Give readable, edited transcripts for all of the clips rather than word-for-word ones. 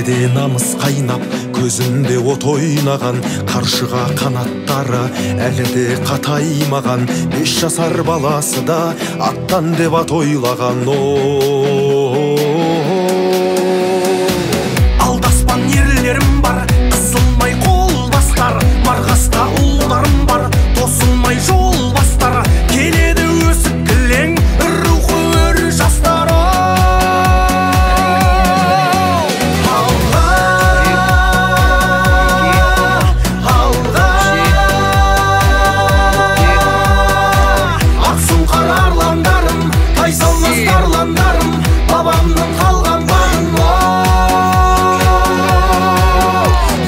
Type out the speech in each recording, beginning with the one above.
кеудеде намыс қайнап, көзінде от ойнаған, қаршыға қанаттары әлі де қатаймаған. 5 жасар баласы да аттан деп ат ойлаған. Алдаспан ерлерім бар, қысылмай қол бастар, марғаста ұлдарым бар, тосылмай жол бастар. Келеді өсіп кілең, рухы өр жастар. Babamның қалған бағын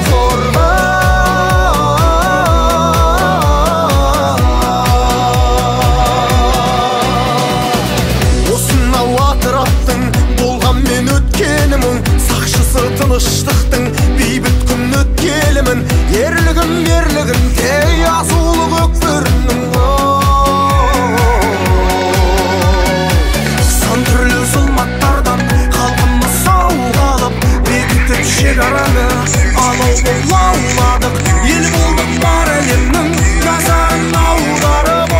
қорға. Осынау атыраттың болған мен өткенімін, сақшысы тыныштықтың бейбіт күн өткелімін. Ерлігім ерлігім кей азулы көкбөрінің. Сан түрлі зұлматтардан халқымыз сау қалып, бекітіп шекараны алау лауладық. Ел болдық бар әлемнің назарын аударып.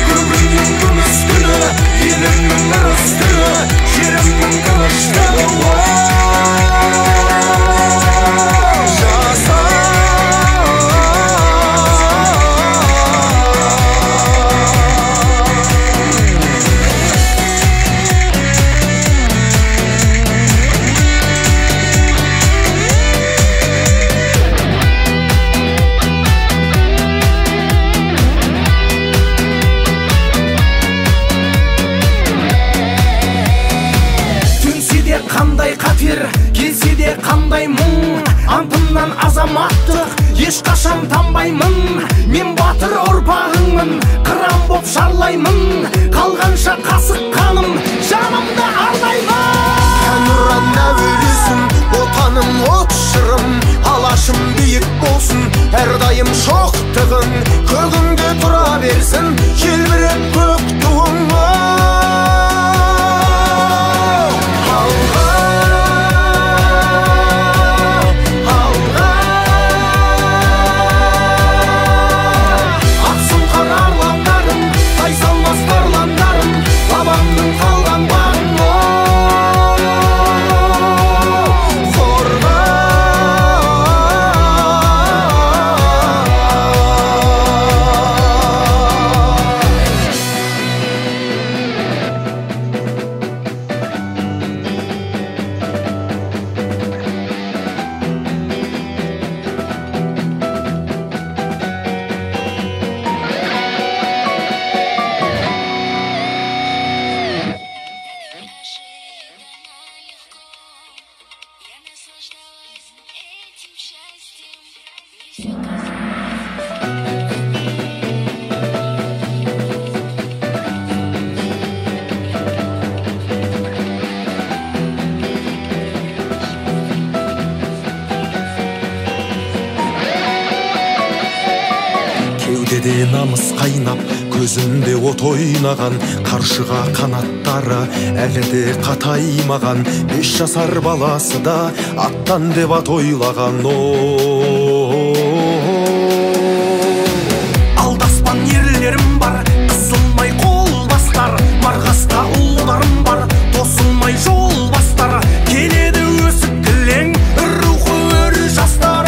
Бүгіннің күміс күні, елімнің ырыс күні, жерімнің тыныштығы. Қандай қатер, келсе де қандай мұң, антымнан азаматтық ешқашан танбаймын. Мен батыр ұрпағыңмын, қыран боп шарлаймын, қалғанша қасық қаным жанымды арнаймын. Әнұран әуелесін, отаным от шырым, алашым биік болсын, әрдайым шоқтығың көгіңде тұра берсін, желбіреп көк туың. Babamның қалған бағын қорға. Кеудеде намыс қайнап, көзінде от ойнаған, қаршыға қанаттары әлі де қатаймаған. 5 жасар баласы да аттан деп ат ойлаған. Алдаспан ерлерім бар, қысылмай қол бастар, марғаста ұлдарым бар, тосылмай жол бастар. Келеді өсіп кілең, рухы өр жастар.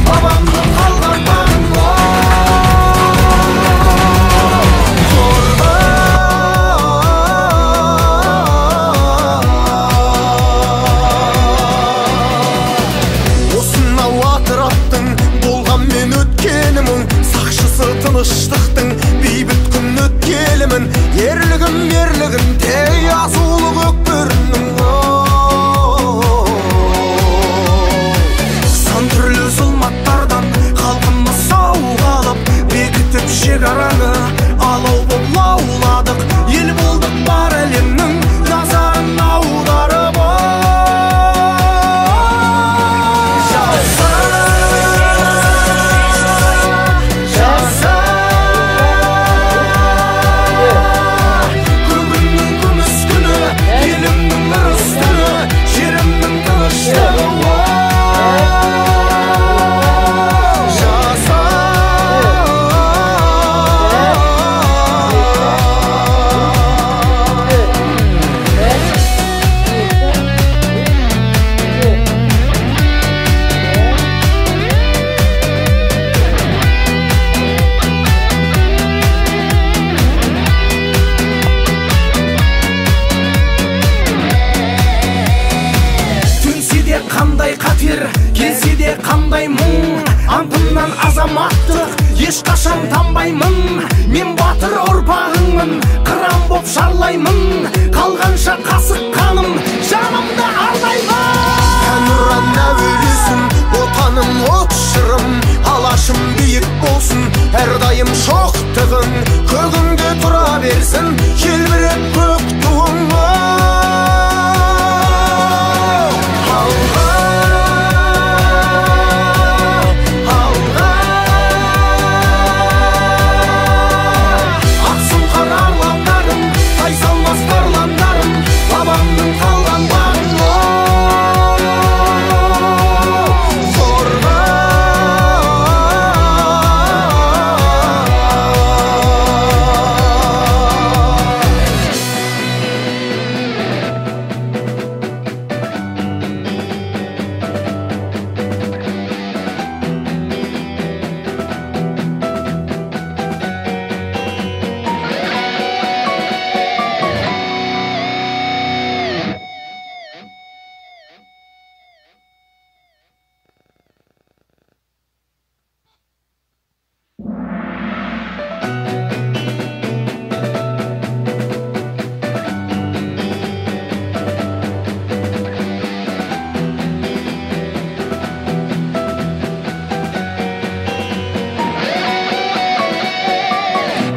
Babamның қалған бағын қорға. Осынау атыраттың болған мен өткенімін, сақшысы тыныштықтың бейбіт күн өткелімін. Ерлігім ерлігім тей азулы көкбөрінің. Сан түрлі зұлматтардан халқымыз сау азаматтық ешқашан танбаймын. Мен батыр ұрпағыңмын, қыран боп шарлаймын. Қалғанша қасық қаным жанымды арнаймын. Әнұран әуелесін, отаным от шырым, алашым биік болсын, әрдайым шоқтығың көгіңде тұра берсін, желбіреп көк туың.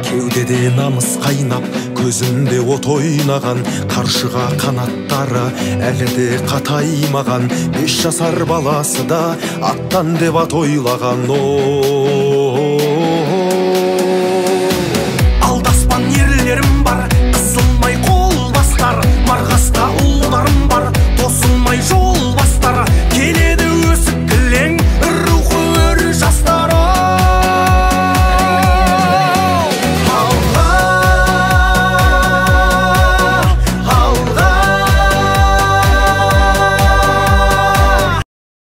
Кеудеде намыс қайнап, көзінде от ойнаған, қаршыға қанаттары әлі де қатаймаған. 5 жасар баласы да аттан деп ат ойлаған.